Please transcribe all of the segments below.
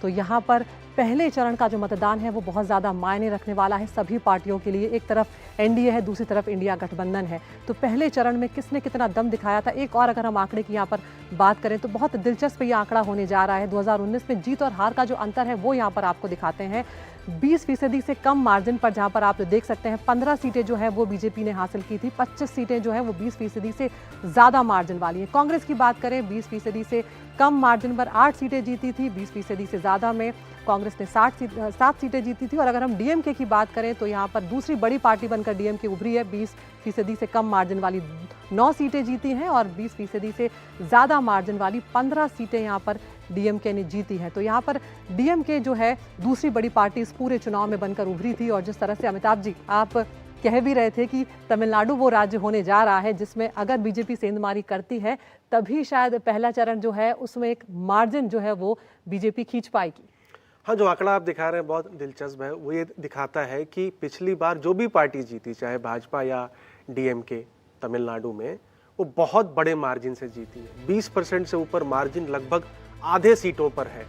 तो यहाँ पर पहले चरण का जो मतदान है वो बहुत ज़्यादा मायने रखने वाला है सभी पार्टियों के लिए। एक तरफ एनडीए है, दूसरी तरफ इंडिया गठबंधन है। तो पहले चरण में किसने कितना दम दिखाया था, एक और अगर हम आंकड़े की यहाँ पर बात करें तो बहुत दिलचस्प ये आंकड़ा होने जा रहा है। 2019 में जीत और हार का जो अंतर है वो यहाँ पर आपको दिखाते हैं। 20% से कम मार्जिन पर, जहां पर आप देख सकते हैं 15 सीटें जो है वो बीजेपी ने हासिल की थी, 25 सीटें जो है वो 20% से ज़्यादा मार्जिन वाली है। कांग्रेस की बात करें 20% से कम मार्जिन पर 8 सीटें जीती थी, 20% से ज़्यादा में कांग्रेस ने 7 सीटें जीती थी। और अगर हम डीएमके की बात करें तो यहाँ पर दूसरी बड़ी पार्टी बनकर डीएमके उभरी है, 20% से कम मार्जिन वाली 9 सीटें जीती हैं और 20% से ज़्यादा मार्जिन वाली 15 सीटें यहाँ पर डीएमके ने जीती हैं। तो यहाँ पर डीएमके जो है दूसरी बड़ी पार्टी इस पूरे चुनाव में बनकर उभरी थी। और जिस तरह से अमिताभ जी आप कह भी रहे थे कि तमिलनाडु वो राज्य होने जा रहा है जिसमें अगर बीजेपी सेंधमारी करती है तभी शायद पहला चरण जो है उसमें एक मार्जिन जो है वो बीजेपी खींच पाएगी। हाँ, जो आंकड़ा आप दिखा रहे हैं बहुत दिलचस्प है। वो ये दिखाता है कि पिछली बार जो भी पार्टी जीती, चाहे भाजपा या डीएमके तमिलनाडु में, वो बहुत बड़े मार्जिन से जीती है। 20% से ऊपर मार्जिन लगभग आधे सीटों पर है।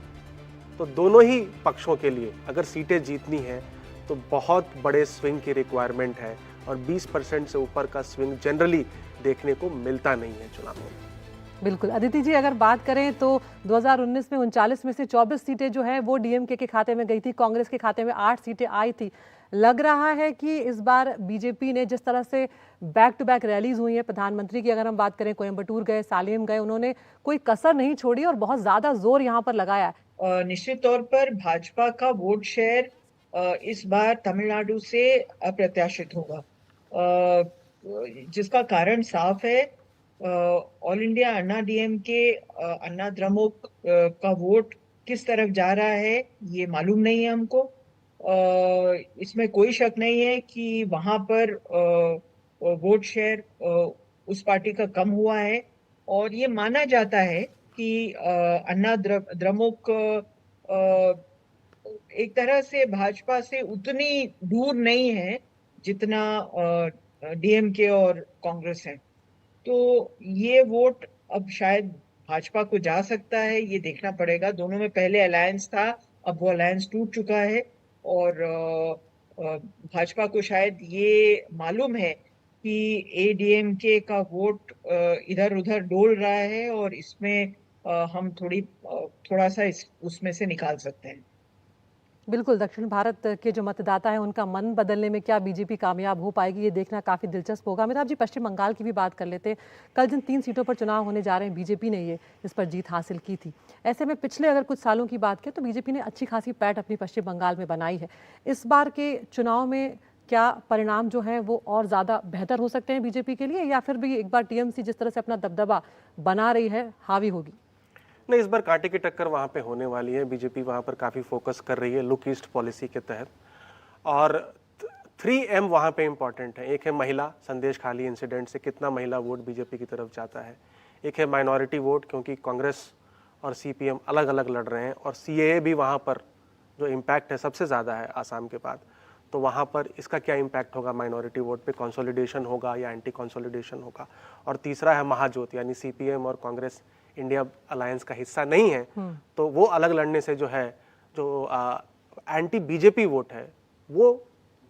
तो दोनों ही पक्षों के लिए अगर सीटें जीतनी है तो बहुत बड़े स्विंग की रिक्वायरमेंट है और 20% से ऊपर का स्विंग जनरली देखने को मिलता नहीं है चुनाव में। बिल्कुल अदिति जी, अगर बात करें तो 2019 में 39 में से 24 सीटें जो है वो डीएमके के खाते में गई थी, कांग्रेस के खाते में 8 सीटें आई थी। लग रहा है कि इस बार बीजेपी ने जिस तरह से बैक टू बैक रैलीज हुई है, प्रधानमंत्री की अगर हम बात करें कोयम्बटूर गए, सालेम गए, उन्होंने कोई कसर नहीं छोड़ी और बहुत ज्यादा जोर यहाँ पर लगाया है। निश्चित तौर पर भाजपा का वोट शेयर इस बार तमिलनाडु से अप्रत्याशित होगा, जिसका कारण साफ है। ऑल इंडिया अन्ना डीएमके अन्ना द्रमुक का वोट किस तरफ जा रहा है ये मालूम नहीं है हमको। इसमें कोई शक नहीं है कि वहां पर वोट शेयर उस पार्टी का कम हुआ है और ये माना जाता है कि अन्ना द्रमुक एक तरह से भाजपा से उतनी दूर नहीं है जितना डीएमके और कांग्रेस है। तो ये वोट अब शायद भाजपा को जा सकता है, ये देखना पड़ेगा। दोनों में पहले अलायंस था, अब वो अलायंस टूट चुका है और भाजपा को शायद ये मालूम है कि एडीएमके का वोट इधर उधर डोल रहा है और इसमें हम थोड़ा सा उसमें से निकाल सकते हैं। बिल्कुल, दक्षिण भारत के जो मतदाता हैं उनका मन बदलने में क्या बीजेपी कामयाब हो पाएगी, ये देखना काफ़ी दिलचस्प होगा। अमिताभ जी, पश्चिम बंगाल की भी बात कर लेते हैं। कल जिन 3 सीटों पर चुनाव होने जा रहे हैं बीजेपी ने ये इस पर जीत हासिल की थी। ऐसे में पिछले अगर कुछ सालों की बात करें तो बीजेपी ने अच्छी खासी पैठ अपनी पश्चिम बंगाल में बनाई है। इस बार के चुनाव में क्या परिणाम जो है वो और ज़्यादा बेहतर हो सकते हैं बीजेपी के लिए, या फिर भी एक बार टीएमसी जिस तरह से अपना दबदबा बना रही है हावी होगी? नहीं, इस बार कांटे की टक्कर वहाँ पे होने वाली है। बीजेपी वहाँ पर काफ़ी फोकस कर रही है लुक ईस्ट पॉलिसी के तहत। और 3M वहाँ पे इम्पॉर्टेंट है। एक है महिला, संदेश खाली इंसिडेंट से कितना महिला वोट बीजेपी की तरफ जाता है। एक है माइनॉरिटी वोट, क्योंकि कांग्रेस और सीपीएम अलग अलग लड़ रहे हैं और सीएए भी वहाँ पर जो इम्पैक्ट है सबसे ज़्यादा है आसाम के बाद। तो वहाँ पर इसका क्या इम्पैक्ट होगा माइनॉरिटी वोट पे, कंसोलिडेशन होगा या एंटी कंसोलिडेशन होगा। और तीसरा है महाजोत, यानी सीपीएम और कांग्रेस इंडिया अलायंस का हिस्सा नहीं है, तो वो अलग लड़ने से जो है जो एंटी बीजेपी वोट है वो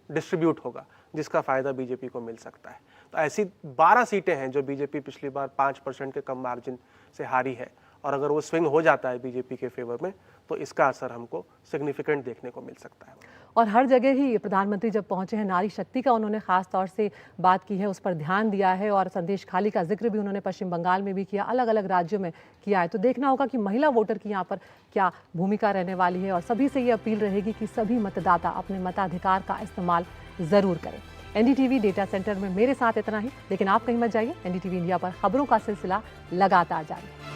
डिस्ट्रीब्यूट होगा, जिसका फायदा बीजेपी को मिल सकता है। तो ऐसी 12 सीटें हैं जो बीजेपी पिछली बार 5% के कम मार्जिन से हारी है और अगर वो स्विंग हो जाता है बीजेपी के फेवर में तो इसका असर हमको सिग्निफिकेंट देखने को मिल सकता है। और हर जगह ही प्रधानमंत्री जब पहुंचे हैं नारी शक्ति का उन्होंने खास तौर से बात की है, उस पर ध्यान दिया है और संदेश खाली का जिक्र भी उन्होंने पश्चिम बंगाल में भी किया, अलग अलग राज्यों में किया है। तो देखना होगा कि महिला वोटर की यहाँ पर क्या भूमिका रहने वाली है और सभी से ये अपील रहेगी कि सभी मतदाता अपने मताधिकार का इस्तेमाल ज़रूर करें। एनडीटीवी डेटा सेंटर में मेरे साथ इतना ही, लेकिन आप कहीं मत जाइए। एनडीटीवी इंडिया पर खबरों का सिलसिला लगातार जारी है।